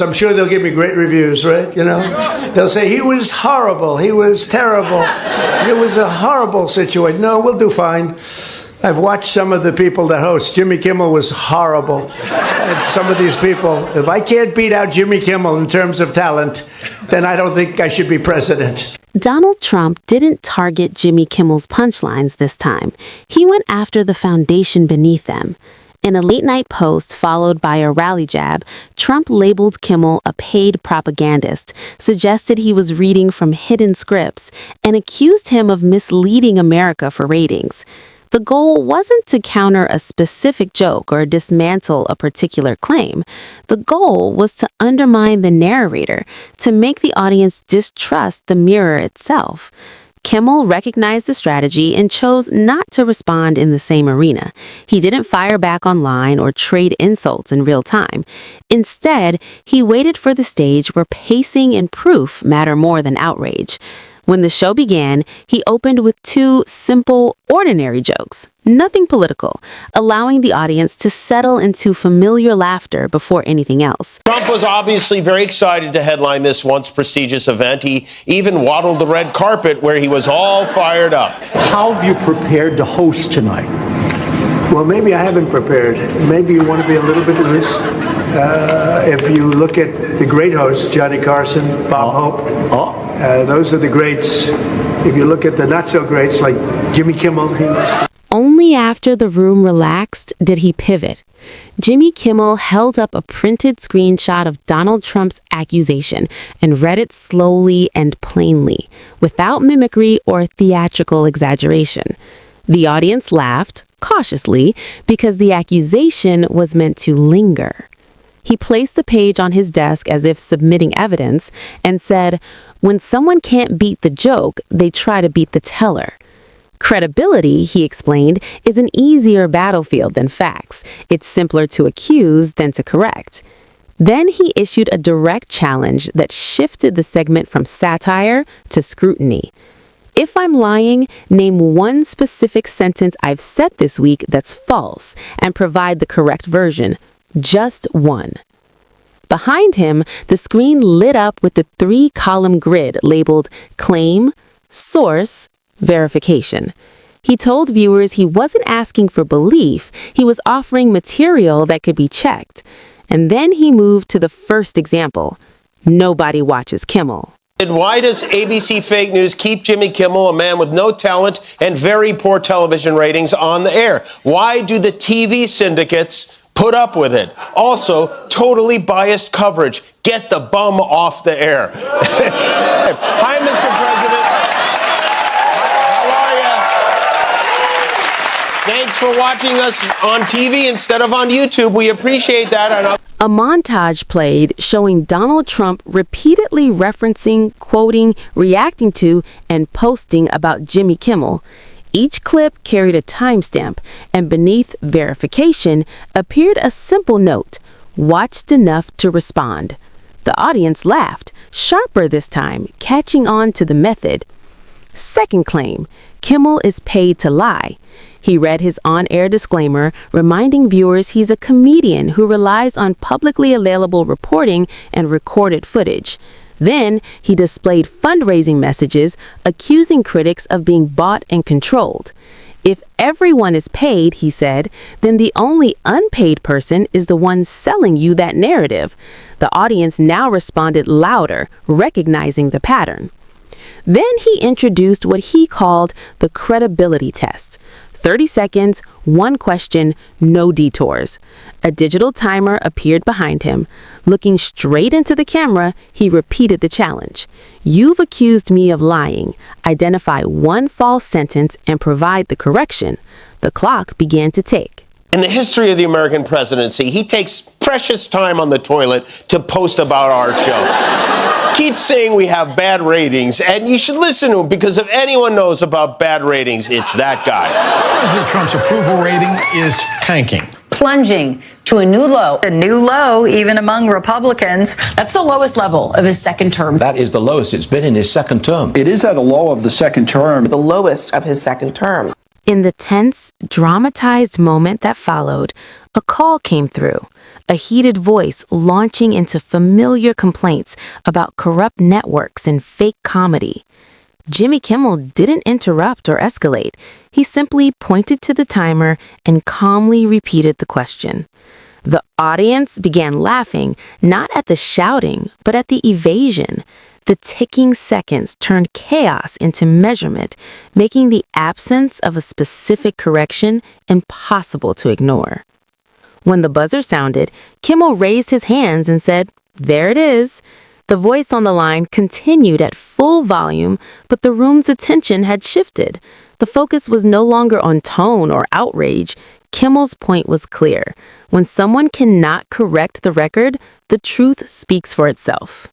I'm sure they'll give me great reviews, right? You know, they'll say he was horrible, he was terrible, it was a horrible situation. No, we'll do fine. I've watched some of the people that host. Jimmy Kimmel was horrible. And some of these people, if I can't beat out Jimmy Kimmel in terms of talent, then I don't think I should be president. Donald Trump didn't target Jimmy Kimmel's punchlines this time. He went after the foundation beneath them. In a late-night post followed by a rally jab, Trump labeled Kimmel a paid propagandist, suggested he was reading from hidden scripts, and accused him of misleading America for ratings. The goal wasn't to counter a specific joke or dismantle a particular claim. The goal was to undermine the narrator, to make the audience distrust the mirror itself. Kimmel recognized the strategy and chose not to respond in the same arena. He didn't fire back online or trade insults in real time. Instead, he waited for the stage where pacing and proof matter more than outrage. When the show began, he opened with two simple, ordinary jokes, nothing political, allowing the audience to settle into familiar laughter before anything else. Trump was obviously very excited to headline this once prestigious event. He even waddled the red carpet where he was all fired up. How have you prepared to host tonight? Well, maybe I haven't prepared. Maybe you want to be a little bit loose. If you look at the great hosts, Johnny Carson, Bob Hope, those are the greats. If you look at the not-so-greats like Jimmy Kimmel, Only after the room relaxed did he pivot. Jimmy Kimmel held up a printed screenshot of Donald Trump's accusation and read it slowly and plainly, without mimicry or theatrical exaggeration. The audience laughed, cautiously, because the accusation was meant to linger. He placed the page on his desk as if submitting evidence and said, "When someone can't beat the joke, they try to beat the teller." Credibility, he explained, is an easier battlefield than facts. It's simpler to accuse than to correct. Then he issued a direct challenge that shifted the segment from satire to scrutiny. If I'm lying, name one specific sentence I've said this week that's false and provide the correct version. Just one. Behind him, the screen lit up with the 3-column grid labeled Claim, Source, Verification. He told viewers he wasn't asking for belief, he was offering material that could be checked. And then he moved to the first example. Nobody watches Kimmel. And why does ABC Fake News keep Jimmy Kimmel, a man with no talent and very poor television ratings, on the air? Why do the TV syndicates put up with it? Also, totally biased coverage. Get the bum off the air. Hi, Mr. President. How are you? Thanks for watching us on TV instead of on YouTube. We appreciate that. A montage played showing Donald Trump repeatedly referencing, quoting, reacting to, and posting about Jimmy Kimmel. Each clip carried a timestamp, and beneath verification appeared a simple note, watched enough to respond. The audience laughed, sharper this time, catching on to the method. Second claim, Kimmel is paid to lie. He read his on-air disclaimer, reminding viewers he's a comedian who relies on publicly available reporting and recorded footage. Then he displayed fundraising messages, accusing critics of being bought and controlled. If everyone is paid, he said, then the only unpaid person is the one selling you that narrative. The audience now responded louder, recognizing the pattern. Then he introduced what he called the credibility test. 30 seconds, one question, no detours. A digital timer appeared behind him. Looking straight into the camera, he repeated the challenge. You've accused me of lying. Identify one false sentence and provide the correction. The clock began to tick. In the history of the American presidency, he takes precious time on the toilet to post about our show. Keeps saying we have bad ratings, and you should listen to him, because if anyone knows about bad ratings, it's that guy. President Trump's approval rating is tanking. Plunging to a new low. A new low, even among Republicans. That's the lowest level of his second term. That is the lowest it's been in his second term. It is at a low of the second term. The lowest of his second term. In the tense, dramatized moment that followed, a call came through, a heated voice launching into familiar complaints about corrupt networks and fake comedy. Jimmy Kimmel didn't interrupt or escalate. He simply pointed to the timer and calmly repeated the question. The audience began laughing, not at the shouting, but at the evasion. The ticking seconds turned chaos into measurement, making the absence of a specific correction impossible to ignore. When the buzzer sounded, Kimmel raised his hands and said, "There it is." The voice on the line continued at full volume, but the room's attention had shifted. The focus was no longer on tone or outrage. Kimmel's point was clear. When someone cannot correct the record, the truth speaks for itself.